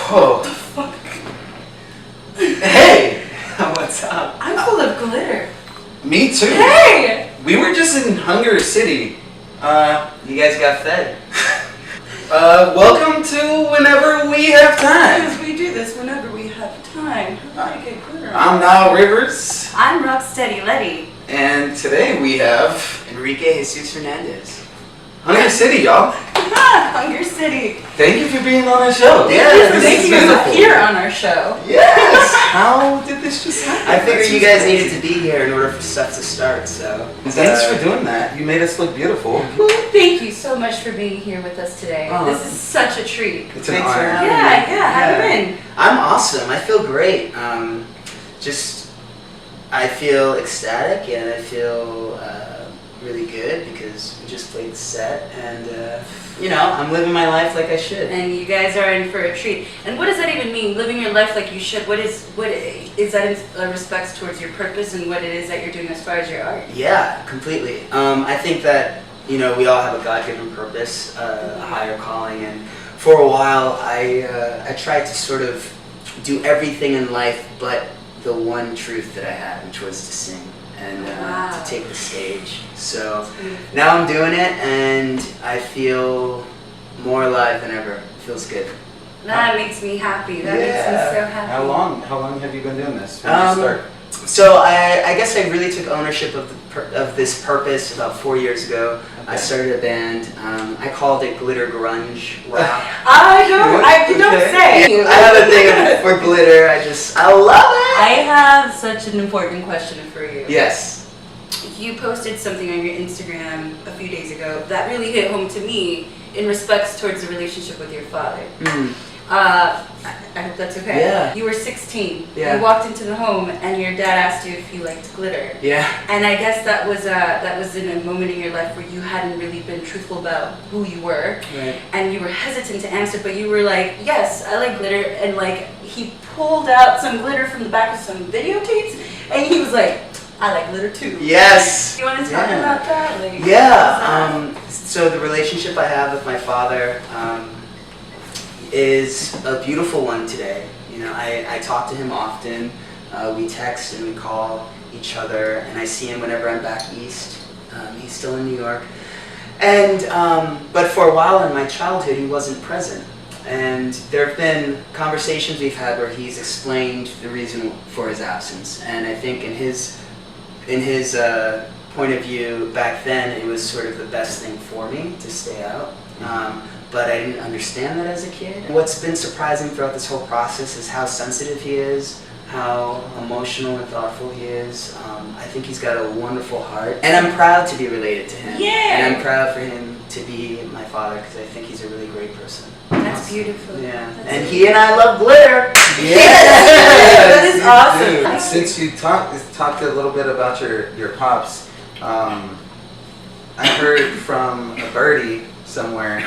Whoa. Fuck. Hey! What's up? I'm full of glitter. Me too. Hey! We were just in Hunger City. You guys got fed. Welcome to Whenever We Have Time. Because we do this whenever we have time. How do I get glitter? I'm Niall Rivers. I'm Rocksteady Letty. And today we have Enrique Hernandez. Hunger City, y'all. Hunger City. Thank you for being on our show. Thank you for this making is us beautiful. appear on our show. Yes. How did this just happen? I figured That's you just guys crazy. needed to be here in order for stuff to start, so. Thanks for doing that. You made us look beautiful. Thank you so much for being here with us today. Oh. This is such a treat. It's an Thanks for honor. having Yeah, have you been? I'm awesome. I feel great. I feel ecstatic and I feel really good because we just played the set and, I'm living my life like I should. And you guys are in for a treat. And what does that even mean? Living your life like you should. What is that in respects towards your purpose and what it is that you're doing as far as your art? Yeah, completely. I think that, we all have a God-given purpose, a higher calling, and for a while I tried to sort of do everything in life but the one truth that I had, which was to sing and Wow. to take the stage. So now I'm doing it and I feel more alive than ever. It feels good. That makes me happy. That makes me so happy. How long have you been doing this? When did you start? So I guess I really took ownership of this purpose about 4 years ago. I started a band. I called it Glitter Grunge. Wow. You don't say. I have a thing for glitter. I love it. I have such an important question for you. Yes. You posted something on your Instagram a few days ago that really hit home to me in respects towards the relationship with your father. I hope that's okay. Yeah. You were 16. Yeah. You walked into the home and your dad asked you if you liked glitter. Yeah. And I guess that was in a moment in your life where you hadn't really been truthful about who you were. Right. And you were hesitant to answer, but you were like, yes, I like glitter. And like, he pulled out some glitter from the back of some videotapes and he was like, I like glitter too. Yes. You want to talk about that? Like, Yeah. So the relationship I have with my father is a beautiful one today. I talk to him often. We text and we call each other, and I see him whenever I'm back east. He's still in New York. And but for a while in my childhood, he wasn't present. And there have been conversations we've had where he's explained the reason for his absence. And I think in his point of view back then, it was sort of the best thing for me to stay out. But I didn't understand that as a kid. What's been surprising throughout this whole process is how sensitive he is, how emotional and thoughtful he is. I think he's got a wonderful heart. And I'm proud to be related to him. Yeah. And I'm proud for him to be my father because I think he's a really great person. That's beautiful. Yeah. That's And beautiful. he and I love glitter. That is awesome. Dude, since you talked a little bit about your pops, I heard from a birdie somewhere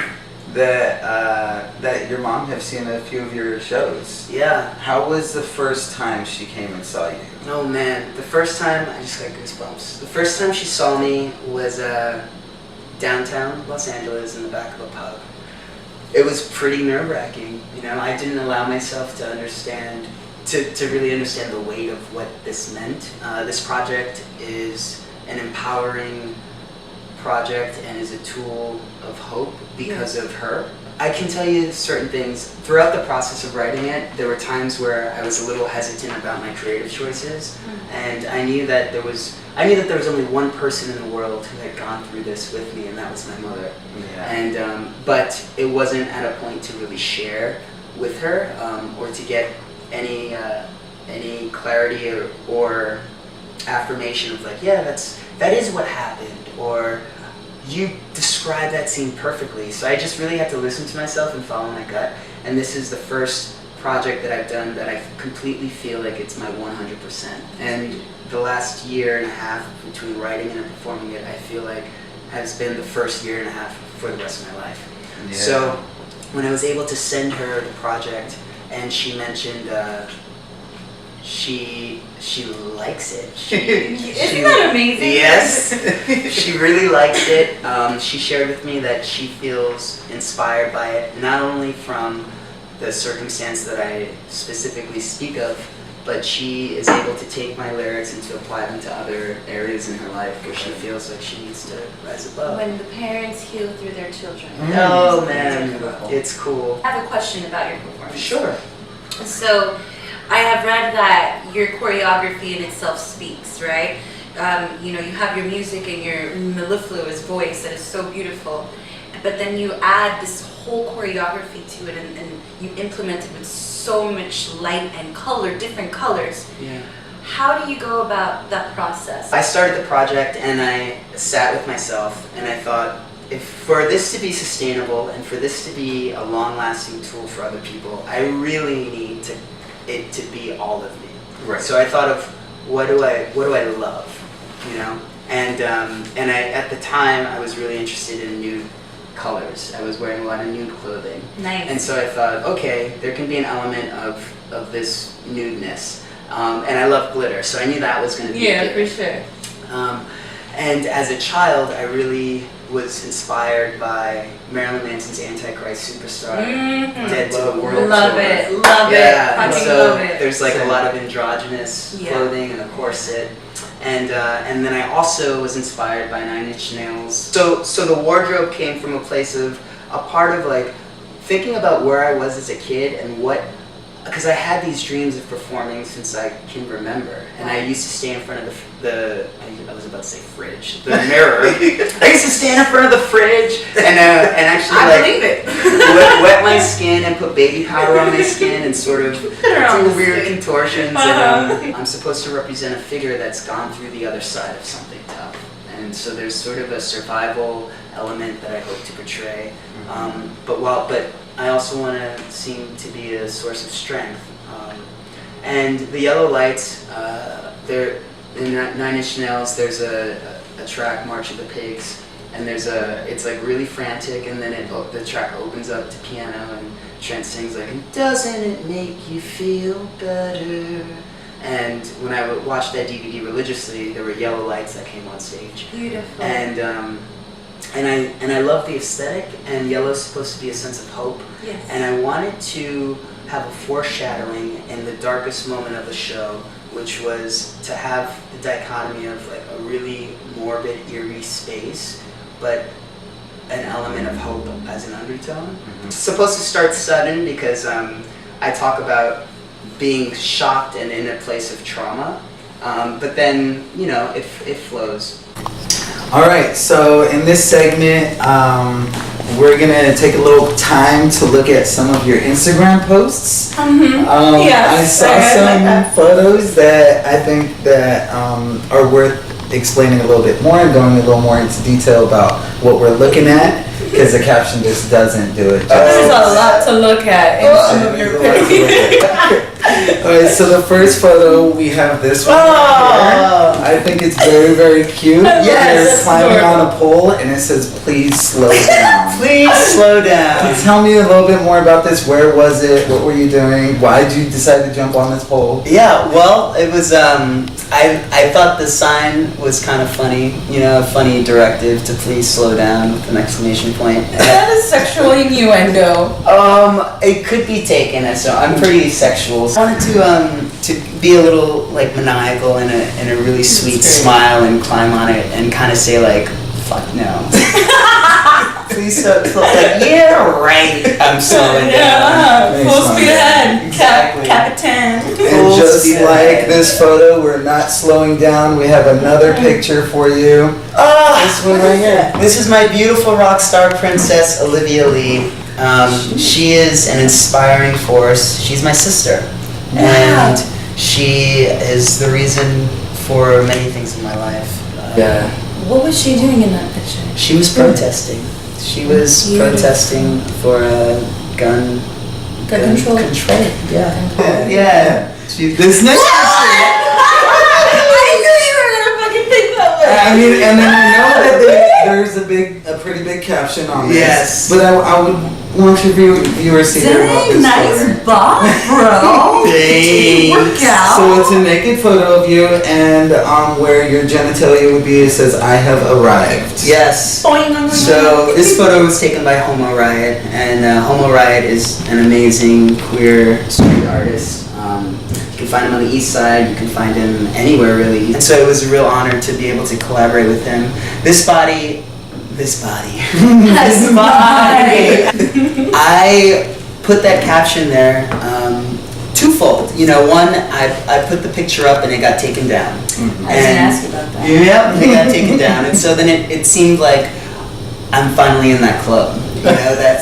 that your mom have seen a few of your shows. Yeah. How was the first time she came and saw you? Oh man, the first time, I just got goosebumps. The first time she saw me was downtown Los Angeles in the back of a pub. It was pretty nerve-wracking. I didn't allow myself to understand, to really understand the weight of what this meant. This project is an empowering project and is a tool of hope because of her. I can tell you certain things. Throughout the process of writing it, there were times where I was a little hesitant about my creative choices, and I knew that there was only one person in the world who had gone through this with me, and that was my mother. Yeah. And but it wasn't at a point to really share with her or to get any clarity or affirmation of like, yeah, that is what happened, or you described that scene perfectly. So I just really had to listen to myself and follow my gut. And this is the first project that I've done that I completely feel like it's my 100%. And the last year and a half between writing and performing it, I feel like has been the first year and a half for the rest of my life. Yeah. So when I was able to send her the project and she mentioned she likes it. Isn't that amazing? Yes, she really likes it. She shared with me that she feels inspired by it, not only from the circumstance that I specifically speak of, but she is able to take my lyrics and to apply them to other areas in her life where she feels like she needs to rise above. When the parents heal through their children. Oh man, it's cool. I have a question about your performance. Sure. So, I have read that your choreography in itself speaks, right? You know, you have your music and your mellifluous voice that is so beautiful, but then you add this whole choreography to it, and you implement it with so much light and color, different colors. Yeah. How do you go about that process? I started the project and I sat with myself and I thought, if for this to be sustainable and for this to be a long-lasting tool for other people, I really need it to be all of me. Right. So I thought of what do I love, you know? And I, at the time I was really interested in nude colors. I was wearing a lot of nude clothing. Nice. And so I thought, okay, there can be an element of this nudeness. And I love glitter, so I knew that was going to be yeah, for sure. And as a child, I really was inspired by Marilyn Manson's Antichrist Superstar, Dead to the World Love tour. it, Yeah, and fucking so love it. there's like a lot of androgynous clothing and a corset. And then I also was inspired by Nine Inch Nails. So the wardrobe came from a place of a part of like thinking about where I was as a kid and what, because I had these dreams of performing since I can remember, and I used to stay in front of I was about to say fridge, the mirror. I used to stand in front of the fridge and actually I like believe it. wet my skin and put baby powder on my skin and sort of do weird contortions. And I'm supposed to represent a figure that's gone through the other side of something tough, and so there's sort of a survival element that I hope to portray. But I also want to seem to be a source of strength. And the Yellow Lights, they're in Nine Inch Nails. There's a track, March of the Pigs, and it's like really frantic, and then the track opens up to piano, and Trent sings like, "And doesn't it make you feel better?" And when I would watch that DVD religiously, there were yellow lights that came on stage. Beautiful. And I love the aesthetic, and yellow's supposed to be a sense of hope. Yes. And I wanted to have a foreshadowing in the darkest moment of the show, which was to have the dichotomy of like a really morbid, eerie space, but an element of hope as an undertone. It's supposed to start sudden because I talk about being shocked and in a place of trauma, but then, you know, it flows. All right, so in this segment, we're gonna take a little time to look at some of your Instagram posts. I saw some photos that I think that are worth explaining a little bit more and going a little more into detail about what we're looking at, because the caption just doesn't do it. There's a lot to look at in some of your pictures. Alright, so the first photo, we have this one right here. I think it's very, very cute. Yes, You're climbing on a pole and it says, "Please slow down." Please slow down. Tell me a little bit more about this. Where was it? What were you doing? Why did you decide to jump on this pole? Yeah, well, it was, I thought the sign was kind of funny, you know, a funny directive to please slow down with an exclamation point. That is sexual innuendo. It could be taken as so. I'm pretty sexual. I wanted to be a little like maniacal and a really sweet smile and climb on it and kind of say like, "Fuck no." Please slow. Like, yeah, right. I'm slowing down. Full speed ahead. Exactly. Capitan. And just like this photo, we're not slowing down. We have another picture for you. This one right here. This is my beautiful rock star princess, Olivia Lee. She is an inspiring force. She's my sister. And she is the reason for many things in my life. What was she doing in that picture? She was protesting. She was protesting for gun control. Yeah. Yeah. This next picture. I knew you were gonna fucking think that way. I mean, and then I know that there's a pretty big caption on this. Yes. But I would want your viewers to hear about this Nice photo. boss, bro. Work out. So it's a naked photo of you, and where your genitalia would be, it says, "I have arrived." Yes. So this photo was taken by Homo Riot, and Homo Riot is an amazing queer street artist. You can find him on the east side, you can find him anywhere really. And so it was a real honor to be able to collaborate with him. This body. I put that caption there twofold. You know, one, I put the picture up and it got taken down. I was going to ask you about that. Yeah, it got taken down. And so then it seemed like I'm finally in that club. You know, that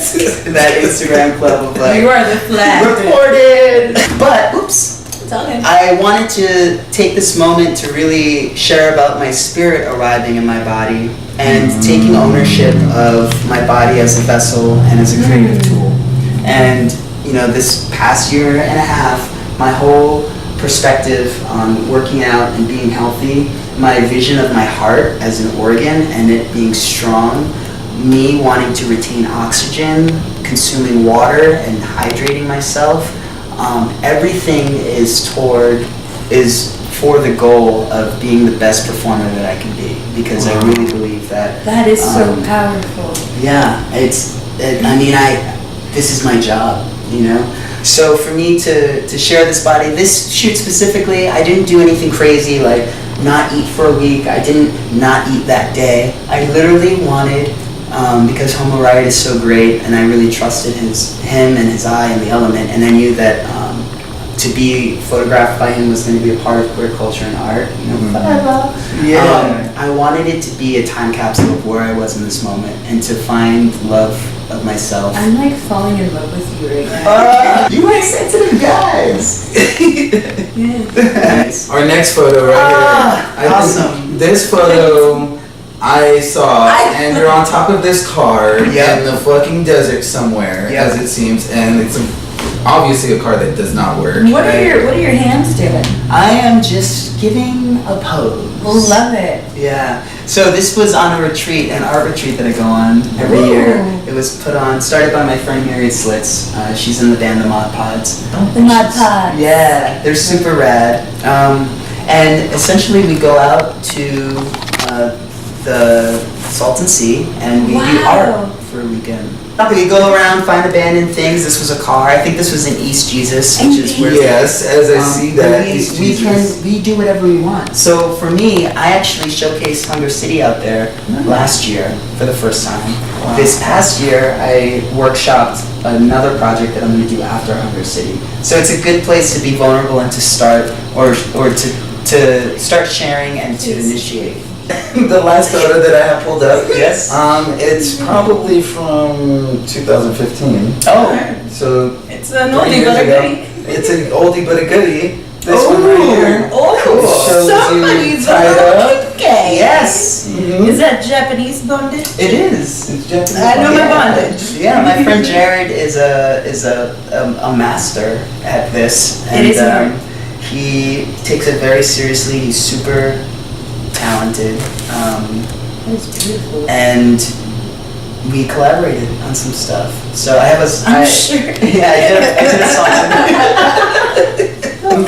Instagram club of like, you are the flag. Reported! But, oops. It's okay. I wanted to take this moment to really share about my spirit arriving in my body and taking ownership of my body as a vessel and as a creative tool. And, you know, this past year and a half, my whole perspective on working out and being healthy, my vision of my heart as an organ and it being strong, me wanting to retain oxygen, consuming water and hydrating myself, everything is for the goal of being the best performer that I can be, because I really believe that. That is so powerful. Yeah, this is my job, you know? So for me to share this body, this shoot specifically, I didn't do anything crazy like not eat for a week. I didn't not eat that day. I literally wanted, because Homo Riot is so great, and I really trusted him and his eye and the element, and I knew that to be photographed by him was going to be a part of queer culture and art. You know, I wanted it to be a time capsule of where I was in this moment, and to find love of myself. I'm like falling in love with you right now. You like sensitive guys. Nice. Our next photo right here. Awesome. This photo I saw, and you're on top of this car in the fucking desert somewhere, as it seems, and it's obviously a car that does not work. What are your hands doing? I am just giving a pose. Love it. Yeah. So this was on a retreat, an art retreat that I go on every year. It was started by my friend Miriam Slitz. She's in the band The Mod Pods. The Mod Pods. Yeah, they're super rad. And essentially we go out to the Salton Sea and we do art for a weekend. We go around, find abandoned things. This was a car. I think this was in East Jesus, which is where. Yes, as I see that. We do whatever we want. So for me, I actually showcased Hunger City out there last year for the first time. Wow. This past year, I workshopped another project that I'm going to do after Hunger City. So it's a good place to be vulnerable and to start, or to start sharing and to initiate. The last photo that I have pulled up. Yes. It's probably from 2015. Oh. So it's an oldie but a goodie. It's an oldie but a goodie. This one right here. Oh, somebody's tied up. Yes. Mm-hmm. Is that Japanese bondage? It is. It's Japanese. I know my bondage. Yeah, my friend Jared is a master at this, and he takes it very seriously. He's super talented. That's beautiful. And we collaborated on some stuff. So I have I'm sure. Yeah, I did a song.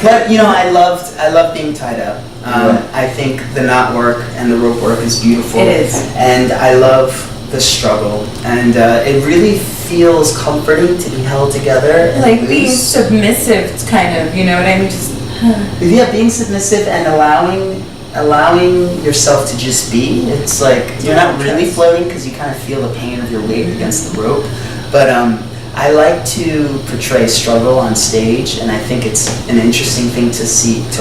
But you know, I love being tied up. I think the knot work and the rope work is beautiful. It is. And I love the struggle. And it really feels comforting to be held together. Like being submissive, kind of, you know what I mean? Just yeah, being submissive and allowing yourself to just be. It's like you're not really floating because you kind of feel the pain of your weight against the rope. But I like to portray struggle on stage, and I think it's an interesting thing to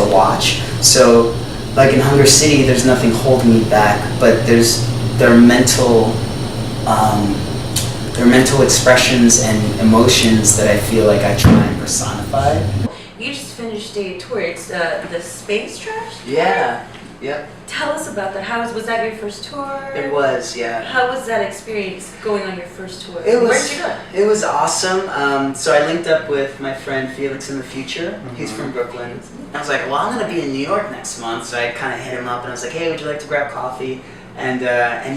watch. So, like in Hunger City, there's nothing holding me back, but there are mental expressions and emotions that I feel like I try and personify. You just finished a tour. It's the Space Trash tour? Yeah. Yep. Tell us about that. Was that your first tour? It was, yeah. How was that experience going on your first tour? It was, where'd you go? It was awesome. So I linked up with my friend Felix in the Future. He's from Brooklyn. I was like, well, I'm gonna be in New York next month, so I kind of hit him up and I was like, hey, would you like to grab coffee? And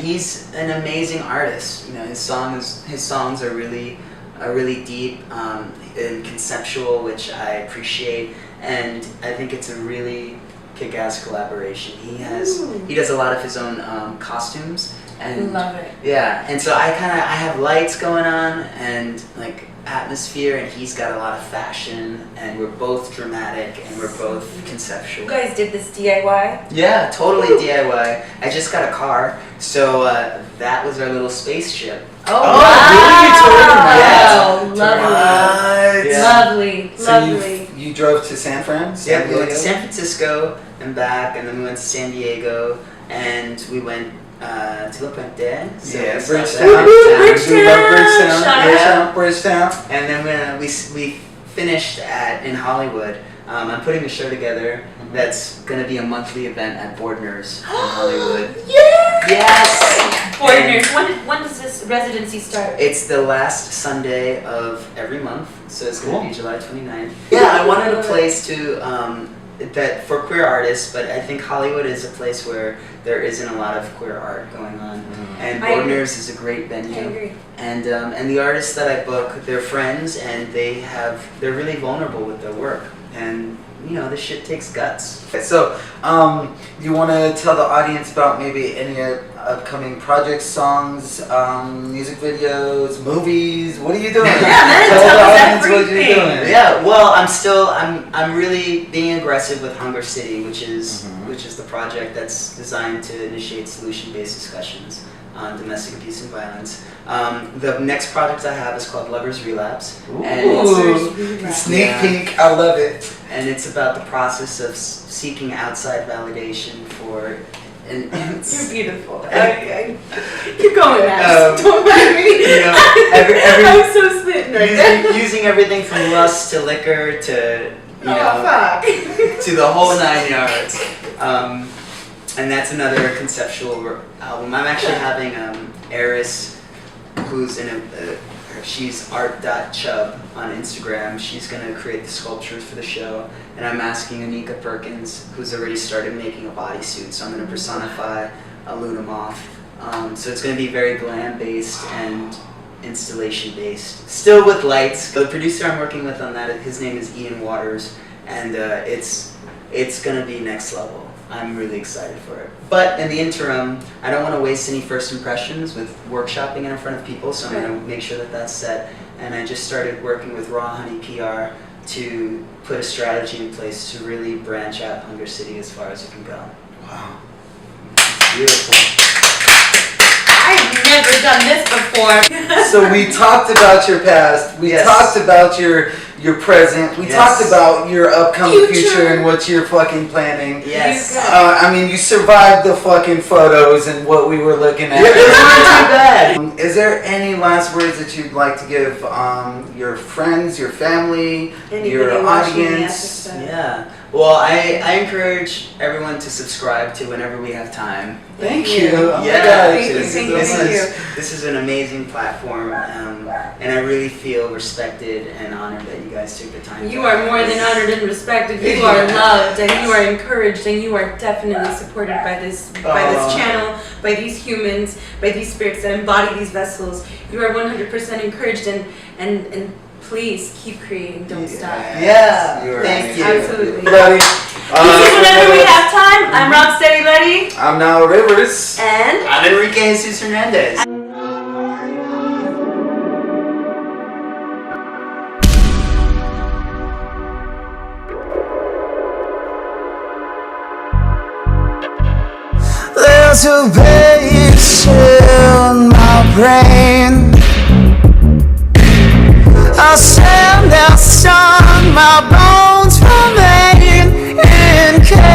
he's an amazing artist. You know, his songs are really really deep and conceptual, which I appreciate, and I think it's a really kick-ass collaboration. He does a lot of his own costumes, and love it. Yeah, and so I have lights going on and like atmosphere, and he's got a lot of fashion, and we're both dramatic and we're both conceptual. You guys did this DIY? Yeah, totally DIY. I just got a car, so that was our little spaceship. Oh, wow. Really? Lovely. Yeah. Lovely. So Lovely. you drove to San Fran? Yeah, we went to San Francisco and back, and then we went to San Diego, and we went to La Puente. So Yeah, Bridgetown. Bridgetown. And then we finished in Hollywood. I'm putting a show together that's going to be a monthly event at Bordner's in Hollywood. Yes! Bordner's. When does this residency start? It's the last Sunday of every month, so it's going to be July 29th. Yeah, I wanted a place to that for queer artists, but I think Hollywood is a place where there isn't a lot of queer art going on, and Bordner's is a great venue. I agree. And the artists that I book, they're friends, and they're really vulnerable with their work, and you know, this shit takes guts. So, you want to tell the audience about maybe any upcoming projects, songs, music videos, movies? What are you doing? Tell the audience everything. what you're doing. Yeah, well, I'm really being aggressive with Hunger City, which is the project that's designed to initiate solution-based discussions on domestic abuse and violence. The next project I have is called Lovers Relapse. Ooh, sneak peek, I love it. And it's about the process of seeking outside validation for. And You're beautiful. Keep going, Max. Don't mind me. You know, I'm so smitten right now. using everything from lust to liquor to to the whole 9 yards. And that's another conceptual album. I'm actually having Eris, who's she's art.chub on Instagram. She's going to create the sculptures for the show. And I'm asking Anika Perkins, who's already started making a bodysuit. So I'm going to personify a Luna Moth. So it's going to be very glam-based and installation-based. Still with lights. The producer I'm working with on that, his name is Ian Waters. And it's going to be next level. I'm really excited for it. But in the interim, I don't want to waste any first impressions with workshopping in front of people, so I'm going to make sure that that's set. And I just started working with Raw Honey PR to put a strategy in place to really branch out Hunger City as far as it can go. Wow. Beautiful. I've never done this before. So we talked about your past. We talked about your present. We talked about your upcoming future and what you're fucking planning. Yes. I mean, you survived the fucking photos and what we were looking at. It wasn't too bad. Is there any last words that you'd like to give your friends, your family, your audience? Yeah. Well, I encourage everyone to subscribe to whenever we have time. Thank you. This is an amazing platform, and I really feel respected and honored that you guys took the time. You are more than honored and respected. You are loved, and you are encouraged, and you are definitely supported by this channel, by these humans, by these spirits that embody these vessels. You are 100% encouraged, and please keep creating. Don't stop. Yeah. Thank you. Absolutely. Everybody, Whenever we have time, I'm Rocksteady Letty. I'm Now Rivers. And I'm Enrique Hernandez. There's a bass in my brain, a sand that's on my bones remain in case